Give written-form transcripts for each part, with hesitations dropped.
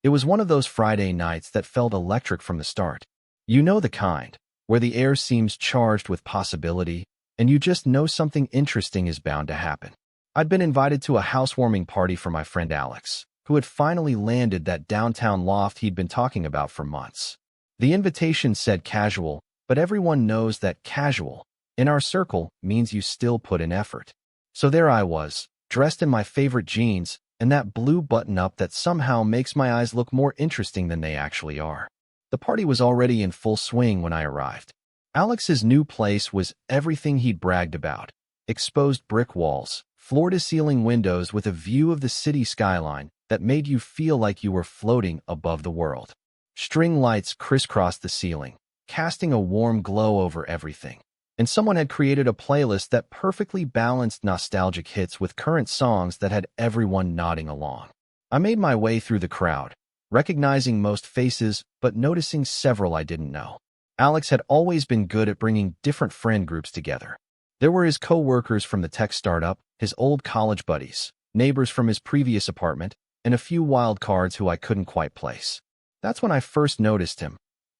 It was one of those Friday nights that felt electric from the start. You know the kind, where the air seems charged with possibility, and you just know something interesting is bound to happen. I'd been invited to a housewarming party for my friend Alex, who had finally landed that downtown loft he'd been talking about for months. The invitation said casual, but everyone knows that casual, in our circle, means you still put in effort. So there I was, dressed in my favorite jeans, and that blue button-up that somehow makes my eyes look more interesting than they actually are. The party was already in full swing when I arrived. Alex's new place was everything he'd bragged about. Exposed brick walls, floor-to-ceiling windows with a view of the city skyline that made you feel like you were floating above the world. String lights crisscrossed the ceiling, casting a warm glow over everything. And someone had created a playlist that perfectly balanced nostalgic hits with current songs that had everyone nodding along. I made my way through the crowd, recognizing most faces but noticing several I didn't know. Alex had always been good at bringing different friend groups together. There were his co-workers from the tech startup, his old college buddies, neighbors from his previous apartment, and a few wild cards who I couldn't quite place. That's when I first noticed him,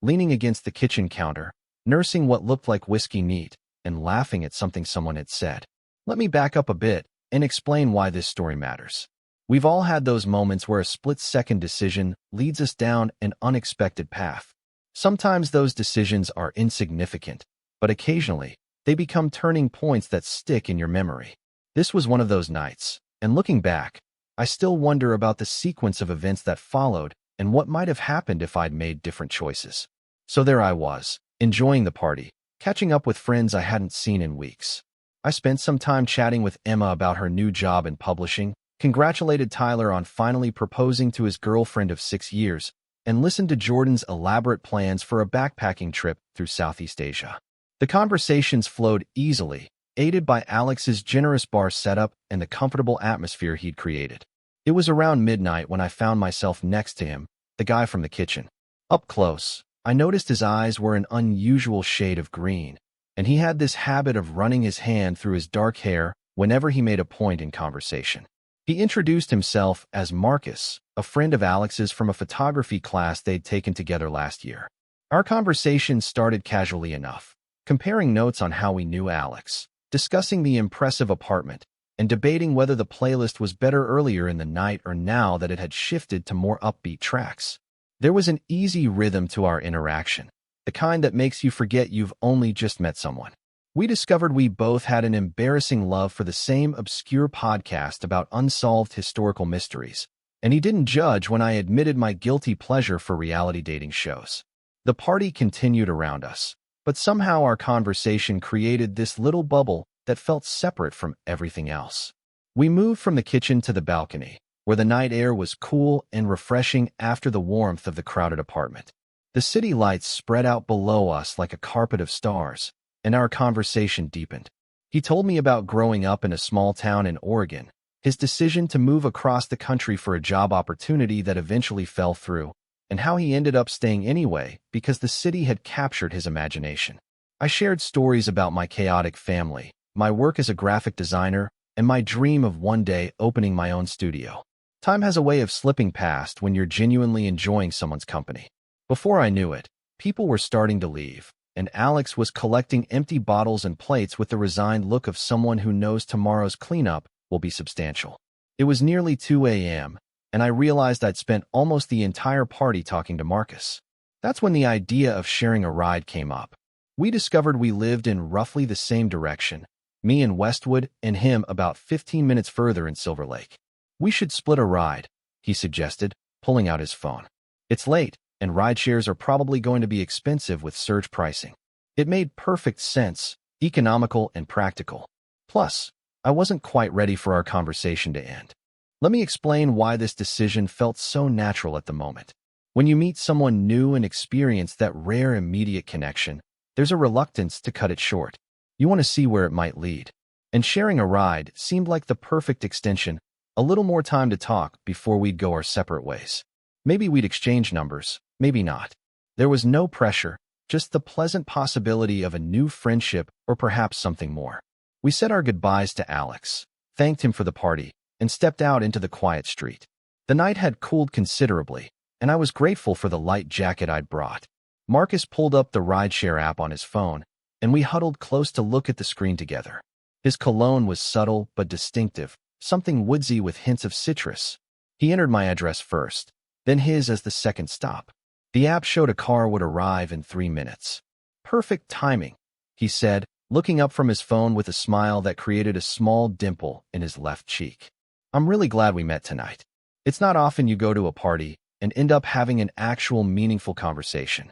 leaning against the kitchen counter, nursing what looked like whiskey neat, and laughing at something someone had said. Let me back up a bit and explain why this story matters. We've all had those moments where a split-second decision leads us down an unexpected path. Sometimes those decisions are insignificant, but occasionally, they become turning points that stick in your memory. This was one of those nights, and looking back, I still wonder about the sequence of events that followed and what might have happened if I'd made different choices. So there I was, enjoying the party, catching up with friends I hadn't seen in weeks. I spent some time chatting with Emma about her new job in publishing, congratulated Tyler on finally proposing to his girlfriend of 6 years, and listened to Jordan's elaborate plans for a backpacking trip through Southeast Asia. The conversations flowed easily, aided by Alex's generous bar setup and the comfortable atmosphere he'd created. It was around midnight when I found myself next to him, the guy from the kitchen. Up close, I noticed his eyes were an unusual shade of green, and he had this habit of running his hand through his dark hair whenever he made a point in conversation. He introduced himself as Marcus, a friend of Alex's from a photography class they'd taken together last year. Our conversation started casually enough, comparing notes on how we knew Alex, discussing the impressive apartment, and debating whether the playlist was better earlier in the night or now that it had shifted to more upbeat tracks. There was an easy rhythm to our interaction, the kind that makes you forget you've only just met someone. We discovered we both had an embarrassing love for the same obscure podcast about unsolved historical mysteries, and he didn't judge when I admitted my guilty pleasure for reality dating shows. The party continued around us, but somehow our conversation created this little bubble that felt separate from everything else. We moved from the kitchen to the balcony, where the night air was cool and refreshing after the warmth of the crowded apartment. The city lights spread out below us like a carpet of stars, and our conversation deepened. He told me about growing up in a small town in Oregon, his decision to move across the country for a job opportunity that eventually fell through, and how he ended up staying anyway because the city had captured his imagination. I shared stories about my chaotic family, my work as a graphic designer, and my dream of one day opening my own studio. Time has a way of slipping past when you're genuinely enjoying someone's company. Before I knew it, people were starting to leave, and Alex was collecting empty bottles and plates with the resigned look of someone who knows tomorrow's cleanup will be substantial. It was nearly 2 a.m., and I realized I'd spent almost the entire party talking to Marcus. That's when the idea of sharing a ride came up. We discovered we lived in roughly the same direction, me in Westwood and him about 15 minutes further in Silver Lake. We should split a ride, he suggested, pulling out his phone. It's late, and rideshares are probably going to be expensive with surge pricing. It made perfect sense, economical and practical. Plus, I wasn't quite ready for our conversation to end. Let me explain why this decision felt so natural at the moment. When you meet someone new and experience that rare immediate connection, there's a reluctance to cut it short. You want to see where it might lead. And sharing a ride seemed like the perfect extension, a little more time to talk before we'd go our separate ways. Maybe we'd exchange numbers, maybe not. There was no pressure, just the pleasant possibility of a new friendship or perhaps something more. We said our goodbyes to Alex, thanked him for the party, and stepped out into the quiet street. The night had cooled considerably, and I was grateful for the light jacket I'd brought. Marcus pulled up the rideshare app on his phone, and we huddled close to look at the screen together. His cologne was subtle but distinctive, something woodsy with hints of citrus. He entered my address first, then his as the second stop. The app showed a car would arrive in 3 minutes. Perfect timing, he said, looking up from his phone with a smile that created a small dimple in his left cheek. I'm really glad we met tonight. It's not often you go to a party and end up having an actual meaningful conversation.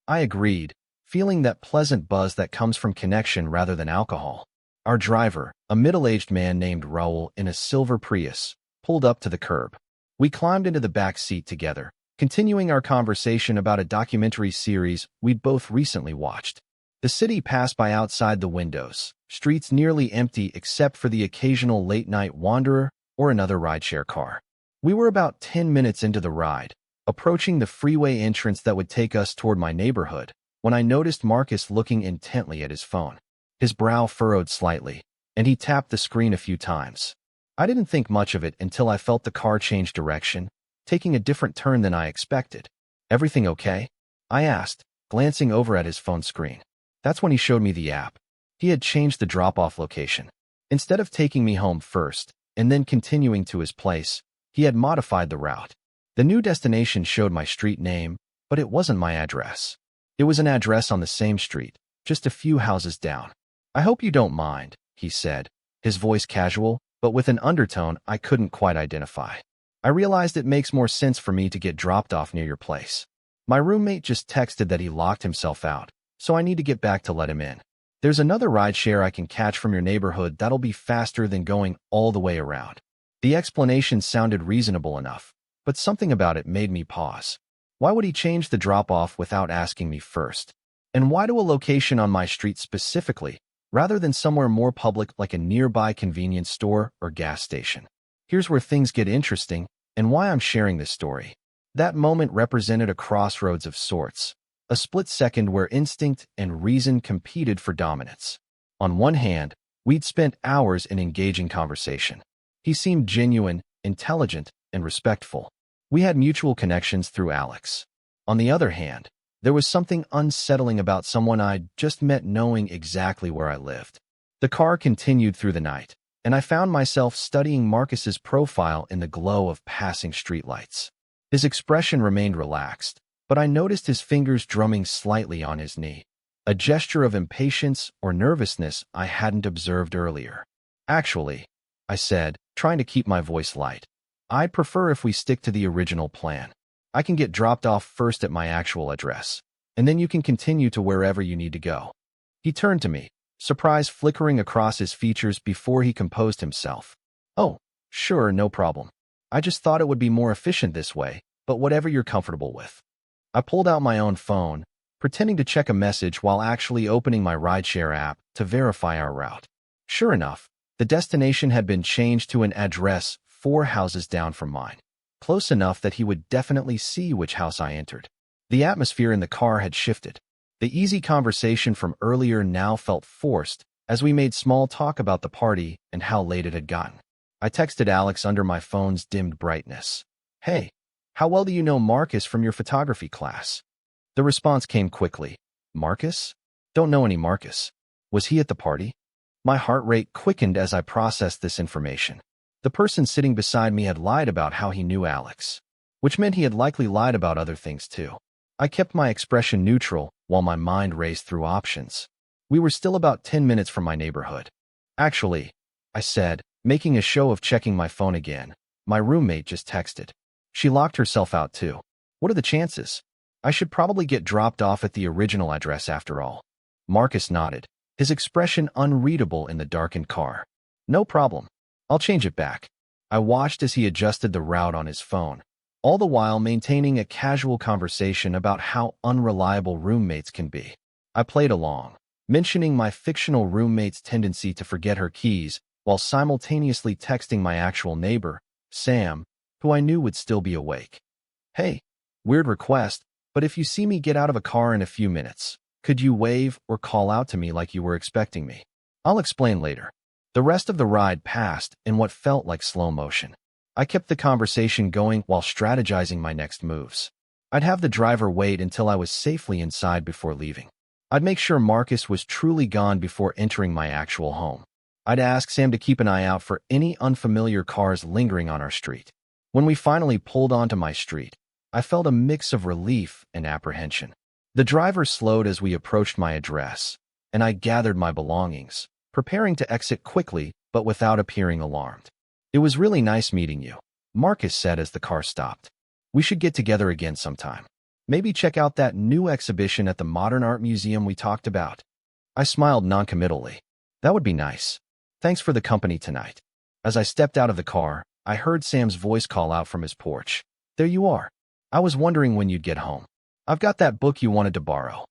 I agreed, feeling that pleasant buzz that comes from connection rather than alcohol. Our driver, a middle-aged man named Raul in a silver Prius, pulled up to the curb. We climbed into the back seat together, continuing our conversation about a documentary series we'd both recently watched. The city passed by outside the windows, streets nearly empty except for the occasional late-night wanderer or another rideshare car. We were about 10 minutes into the ride, approaching the freeway entrance that would take us toward my neighborhood, when I noticed Marcus looking intently at his phone. His brow furrowed slightly, and he tapped the screen a few times. I didn't think much of it until I felt the car change direction, taking a different turn than I expected. "Everything okay?" I asked, glancing over at his phone screen. That's when he showed me the app. He had changed the drop-off location. Instead of taking me home first, and then continuing to his place, he had modified the route. The new destination showed my street name, but it wasn't my address. It was an address on the same street, just a few houses down. "I hope you don't mind," he said, his voice casual, but with an undertone I couldn't quite identify. "I realized it makes more sense for me to get dropped off near your place. My roommate just texted that he locked himself out, so I need to get back to let him in. There's another rideshare I can catch from your neighborhood that'll be faster than going all the way around." The explanation sounded reasonable enough, but something about it made me pause. Why would he change the drop-off without asking me first? And why to a location on my street specifically, rather than somewhere more public like a nearby convenience store or gas station? Here's where things get interesting, and why I'm sharing this story. That moment represented a crossroads of sorts, a split second where instinct and reason competed for dominance. On one hand, we'd spent hours in engaging conversation. He seemed genuine, intelligent, and respectful. We had mutual connections through Alex. On the other hand, there was something unsettling about someone I'd just met knowing exactly where I lived. The car continued through the night, and I found myself studying Marcus's profile in the glow of passing streetlights. His expression remained relaxed, but I noticed his fingers drumming slightly on his knee, a gesture of impatience or nervousness I hadn't observed earlier. "Actually," I said, trying to keep my voice light, "I'd prefer if we stick to the original plan. I can get dropped off first at my actual address, and then you can continue to wherever you need to go." He turned to me, surprise flickering across his features before he composed himself. "Oh, sure, no problem. I just thought it would be more efficient this way, but whatever you're comfortable with." I pulled out my own phone, pretending to check a message while actually opening my rideshare app to verify our route. Sure enough, the destination had been changed to an address 4 houses down from mine, close enough that he would definitely see which house I entered. The atmosphere in the car had shifted. The easy conversation from earlier now felt forced as we made small talk about the party and how late it had gotten. I texted Alex under my phone's dimmed brightness. "Hey, how well do you know Marcus from your photography class?" The response came quickly. "Marcus? Don't know any Marcus. Was he at the party?" My heart rate quickened as I processed this information. The person sitting beside me had lied about how he knew Alex, which meant he had likely lied about other things too. I kept my expression neutral while my mind raced through options. We were still about 10 minutes from my neighborhood. "Actually," I said, making a show of checking my phone again, "my roommate just texted. She locked herself out too. What are the chances? I should probably get dropped off at the original address after all." Marcus nodded, his expression unreadable in the darkened car. "No problem. I'll change it back." I watched as he adjusted the route on his phone, all the while maintaining a casual conversation about how unreliable roommates can be. I played along, mentioning my fictional roommate's tendency to forget her keys while simultaneously texting my actual neighbor, Sam, who I knew would still be awake. "Hey, weird request, but if you see me get out of a car in a few minutes, could you wave or call out to me like you were expecting me? I'll explain later." The rest of the ride passed in what felt like slow motion. I kept the conversation going while strategizing my next moves. I'd have the driver wait until I was safely inside before leaving. I'd make sure Marcus was truly gone before entering my actual home. I'd ask Sam to keep an eye out for any unfamiliar cars lingering on our street. When we finally pulled onto my street, I felt a mix of relief and apprehension. The driver slowed as we approached my address, and I gathered my belongings, preparing to exit quickly but without appearing alarmed. "It was really nice meeting you," Marcus said as the car stopped. "We should get together again sometime. Maybe check out that new exhibition at the Modern Art Museum we talked about." I smiled noncommittally. "That would be nice. Thanks for the company tonight." As I stepped out of the car, I heard Sam's voice call out from his porch. "There you are. I was wondering when you'd get home. I've got that book you wanted to borrow."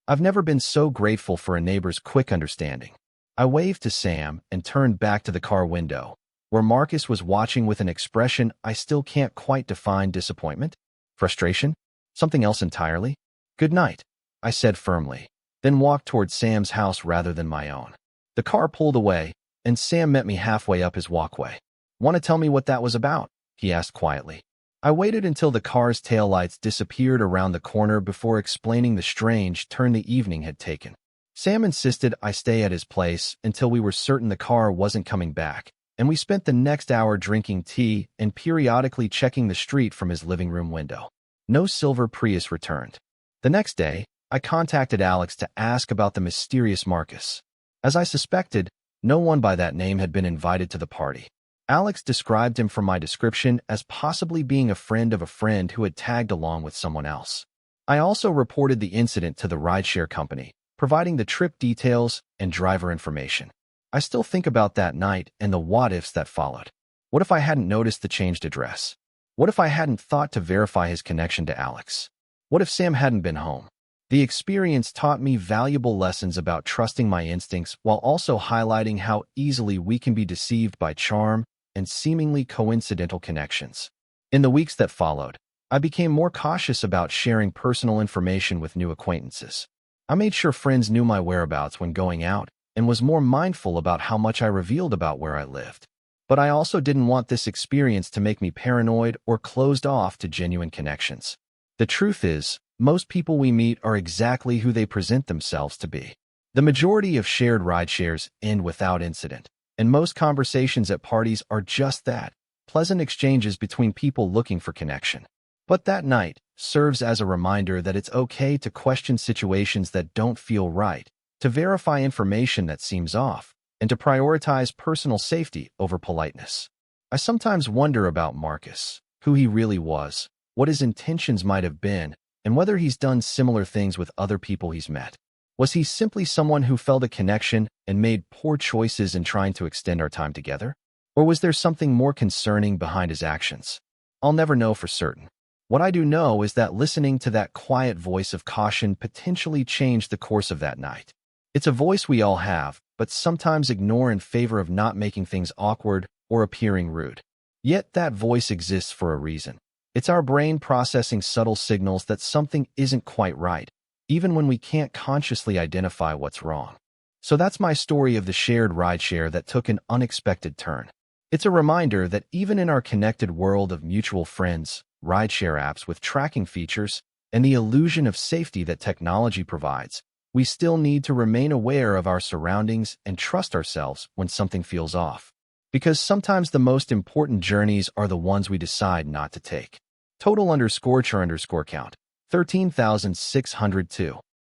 I've never been so grateful for a neighbor's quick understanding. I waved to Sam and turned back to the car window, where Marcus was watching with an expression I still can't quite define. Disappointment? Frustration? Something else entirely? "Good night," I said firmly, then walked toward Sam's house rather than my own. The car pulled away, and Sam met me halfway up his walkway. "Want to tell me what that was about?" he asked quietly. I waited until the car's taillights disappeared around the corner before explaining the strange turn the evening had taken. Sam insisted I stay at his place until we were certain the car wasn't coming back, and we spent the next hour drinking tea and periodically checking the street from his living room window. No silver Prius returned. The next day, I contacted Alex to ask about the mysterious Marcus. As I suspected, no one by that name had been invited to the party. Alex described him from my description as possibly being a friend of a friend who had tagged along with someone else. I also reported the incident to the rideshare company, providing the trip details and driver information. I still think about that night and the what-ifs that followed. What if I hadn't noticed the changed address? What if I hadn't thought to verify his connection to Alex? What if Sam hadn't been home? The experience taught me valuable lessons about trusting my instincts while also highlighting how easily we can be deceived by charm and seemingly coincidental connections. In the weeks that followed, I became more cautious about sharing personal information with new acquaintances. I made sure friends knew my whereabouts when going out and was more mindful about how much I revealed about where I lived. But I also didn't want this experience to make me paranoid or closed off to genuine connections. The truth is, most people we meet are exactly who they present themselves to be. The majority of shared rideshares end without incident, and most conversations at parties are just that, pleasant exchanges between people looking for connection. But that night serves as a reminder that it's okay to question situations that don't feel right, to verify information that seems off, and to prioritize personal safety over politeness. I sometimes wonder about Marcus, who he really was, what his intentions might have been, and whether he's done similar things with other people he's met. Was he simply someone who felt a connection and made poor choices in trying to extend our time together? Or was there something more concerning behind his actions? I'll never know for certain. What I do know is that listening to that quiet voice of caution potentially changed the course of that night. It's a voice we all have, but sometimes ignore in favor of not making things awkward or appearing rude. Yet that voice exists for a reason. It's our brain processing subtle signals that something isn't quite right, even when we can't consciously identify what's wrong. So that's my story of the shared rideshare that took an unexpected turn. It's a reminder that even in our connected world of mutual friends, rideshare apps with tracking features, and the illusion of safety that technology provides, we still need to remain aware of our surroundings and trust ourselves when something feels off. Because sometimes the most important journeys are the ones we decide not to take. Total_char_count, 13,602.